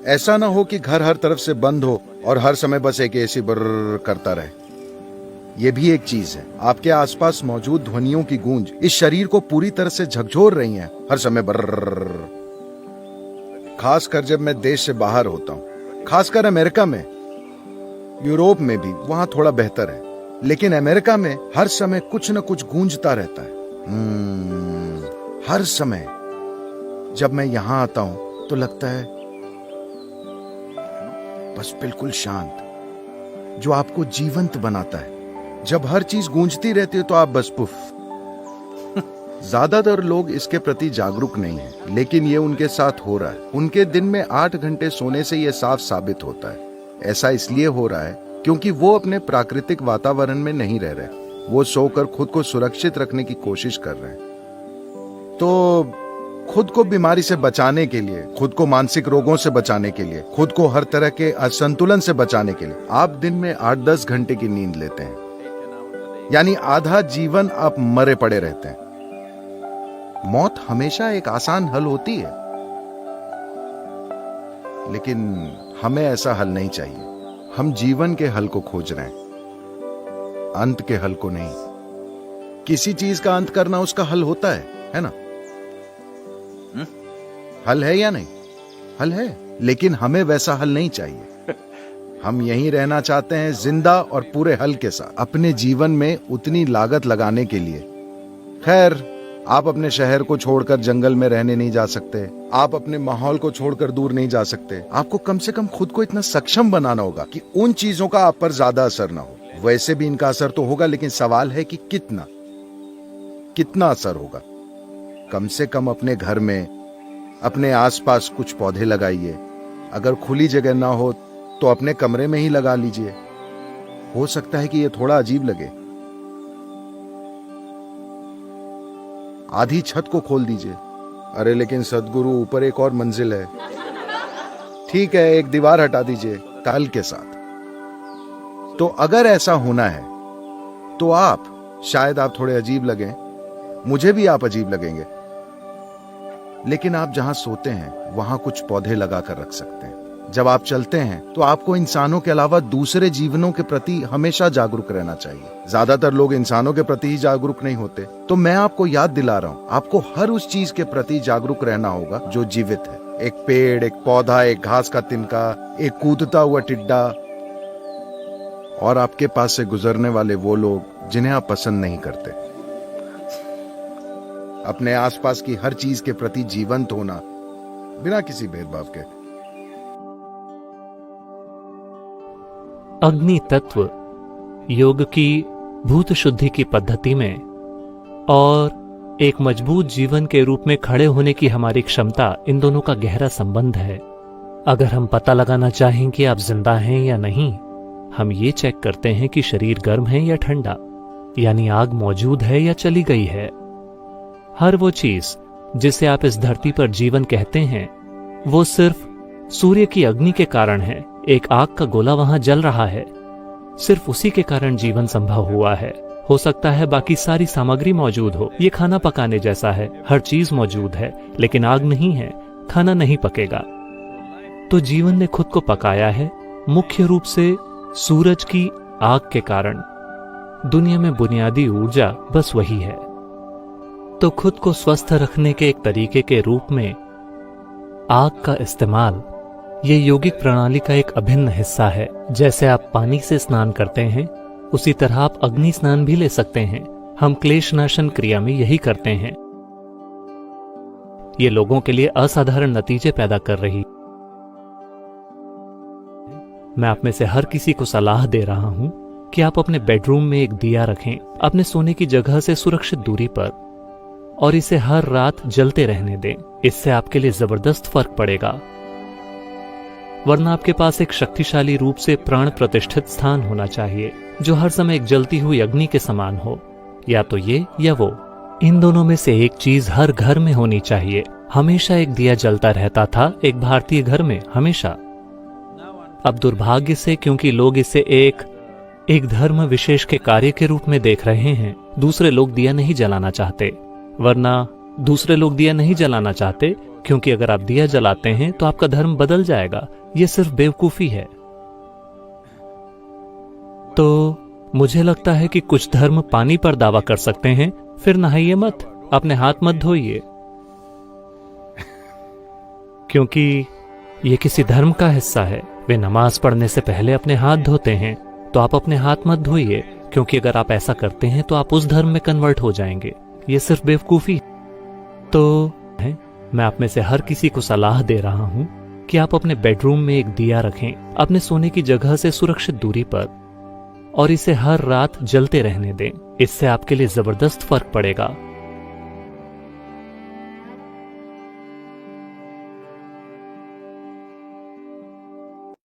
ऐसा ना हो कि घर हर तरफ से बंद हो और हर समय बस एक एसी बर्र करता रहे। ये भी एक चीज है। आपके आसपास मौजूद ध्वनियों की गूंज इस शरीर को पूरी तरह से झकझोर रही है, हर समय बर्र। खासकर जब मैं देश से बाहर होता हूँ, खासकर अमेरिका में, यूरोप में भी वहां थोड़ा बेहतर है, लेकिन अमेरिका में हर समय कुछ न कुछ गूंजता रहता है। हर समय। जब मैं यहां आता हूं तो लगता है बस बिल्कुल शांत, जो आपको जीवंत बनाता है। जब हर चीज गूंजती रहती है तो आप बस पुफ। ज्यादातर लोग इसके प्रति जागरूक नहीं हैं, लेकिन ये उनके साथ हो रहा है। उनके दिन में 8 घंटे सोने से ये साफ साबित होता है। ऐसा इसलिए हो रहा है क्योंकि वो अपने प्राकृतिक वातावरण में नहीं रह रहे। वो सोकर खुद को सुरक्षित रखने की कोशिश कर रहे हैं। तो खुद को बीमारी से बचाने के लिए, खुद को मानसिक रोगों से बचाने के लिए, खुद को हर तरह के असंतुलन से बचाने के लिए आप दिन में 8-10 घंटे की नींद लेते हैं। यानी आधा जीवन आप मरे पड़े रहते हैं। मौत हमेशा एक आसान हल होती है, लेकिन हमें ऐसा हल नहीं चाहिए। हम जीवन के हल को खोज रहे हैं, अंत के हल को नहीं। किसी चीज का अंत करना उसका हल होता है ना? हल है या नहीं? हल है, लेकिन हमें वैसा हल नहीं चाहिए। हम यहीं रहना चाहते हैं, जिंदा और पूरे हल के साथ, अपने जीवन में उतनी लागत लगाने के लिए। खैर, आप अपने शहर को छोड़कर जंगल में रहने नहीं जा सकते, आप अपने माहौल को छोड़कर दूर नहीं जा सकते। आपको कम से कम खुद को इतना सक्षम बनाना होगा कि उन चीजों का आप पर ज्यादा असर ना हो। वैसे भी इनका असर तो होगा, लेकिन सवाल है कि कितना असर होगा। कम से कम अपने घर में, अपने आसपास कुछ पौधे लगाइए। अगर खुली जगह ना हो तो अपने कमरे में ही लगा लीजिए। हो सकता है कि यह थोड़ा अजीब लगे। आधी छत को खोल दीजिए। अरे लेकिन सदगुरु, ऊपर एक और मंजिल है। ठीक है, एक दीवार हटा दीजिए ताल के साथ। तो अगर ऐसा होना है तो शायद आप थोड़े अजीब लगें, मुझे भी आप अजीब लगेंगे, लेकिन आप जहां सोते हैं वहां कुछ पौधे लगाकर रख सकते हैं। जब आप चलते हैं तो आपको इंसानों के अलावा दूसरे जीवनों के प्रति हमेशा जागरूक रहना चाहिए। ज्यादातर लोग इंसानों के प्रति ही जागरूक नहीं होते। तो मैं आपको याद दिला रहा हूं, आपको हर उस चीज के प्रति जागरूक रहना होगा जो जीवित है। एक पेड़, एक पौधा, एक घास का तिनका, एक कूदता हुआ टिड्डा, और आपके पास से गुजरने वाले वो लोग जिन्हें आप पसंद नहीं करते। अपने आसपास की हर चीज के प्रति जीवंत होना, बिना किसी भेदभाव के। अग्नि तत्व योग की भूत शुद्धि की पद्धति में और एक मजबूत जीवन के रूप में खड़े होने की हमारी क्षमता, इन दोनों का गहरा संबंध है। अगर हम पता लगाना चाहें कि आप जिंदा हैं या नहीं, हम ये चेक करते हैं कि शरीर गर्म है या ठंडा, यानी आग मौजूद है या चली गई है। हर वो चीज जिसे आप इस धरती पर जीवन कहते हैं, वो सिर्फ सूर्य की अग्नि के कारण है। एक आग का गोला वहां जल रहा है, सिर्फ उसी के कारण जीवन संभव हुआ है। हो सकता है बाकी सारी सामग्री मौजूद हो, ये खाना पकाने जैसा है, हर चीज मौजूद है, लेकिन आग नहीं है, खाना नहीं पकेगा। तो जीवन ने खुद को पकाया है, मुख्य रूप से सूरज की आग के कारण। दुनिया में बुनियादी ऊर्जा बस वही है। तो खुद को स्वस्थ रखने के एक तरीके के रूप में आग का इस्तेमाल, ये यौगिक प्रणाली का एक अभिन्न हिस्सा है। जैसे आप पानी से स्नान करते हैं, उसी तरह आप अग्नि स्नान भी ले सकते हैं। हम क्लेशनाशन क्रिया में यही करते हैं। ये लोगों के लिए असाधारण नतीजे पैदा कर रही। मैं आप में से हर किसी को सलाह दे रहा हूं कि आप अपने बेडरूम में एक दिया रखें, अपने सोने की जगह से सुरक्षित दूरी पर, और इसे हर रात जलते रहने दें। इससे आपके लिए जबरदस्त फर्क पड़ेगा। वरना आपके पास एक शक्तिशाली रूप से प्राण प्रतिष्ठित स्थान होना चाहिए, जो हर समय एक जलती हुई अग्नि के समान हो। या तो ये या वो, इन दोनों में से एक चीज हर घर में होनी चाहिए। हमेशा एक दिया जलता रहता था एक भारतीय घर में, हमेशा। अब दुर्भाग्य से, क्योंकि लोग इसे एक धर्म विशेष के कार्य के रूप में देख रहे हैं, दूसरे लोग दिया नहीं जलाना चाहते। वरना दूसरे लोग दिया नहीं जलाना चाहते, क्योंकि अगर आप दिया जलाते हैं तो आपका धर्म बदल जाएगा। यह सिर्फ बेवकूफी है। तो मुझे लगता है कि कुछ धर्म पानी पर दावा कर सकते हैं। फिर नहाइए मत, अपने हाथ मत धोइए, क्योंकि यह किसी धर्म का हिस्सा है। वे नमाज पढ़ने से पहले अपने हाथ धोते हैं, तो आप अपने हाथ मत धोइए, क्योंकि अगर आप ऐसा करते हैं तो आप उस धर्म में कन्वर्ट हो जाएंगे। यह सिर्फ बेवकूफी। तो मैं आप में से हर किसी को सलाह दे रहा हूं कि आप अपने बेडरूम में एक दिया रखें, अपने सोने की जगह से सुरक्षित दूरी पर, और इसे हर रात जलते रहने दें। इससे आपके लिए जबरदस्त फर्क पड़ेगा।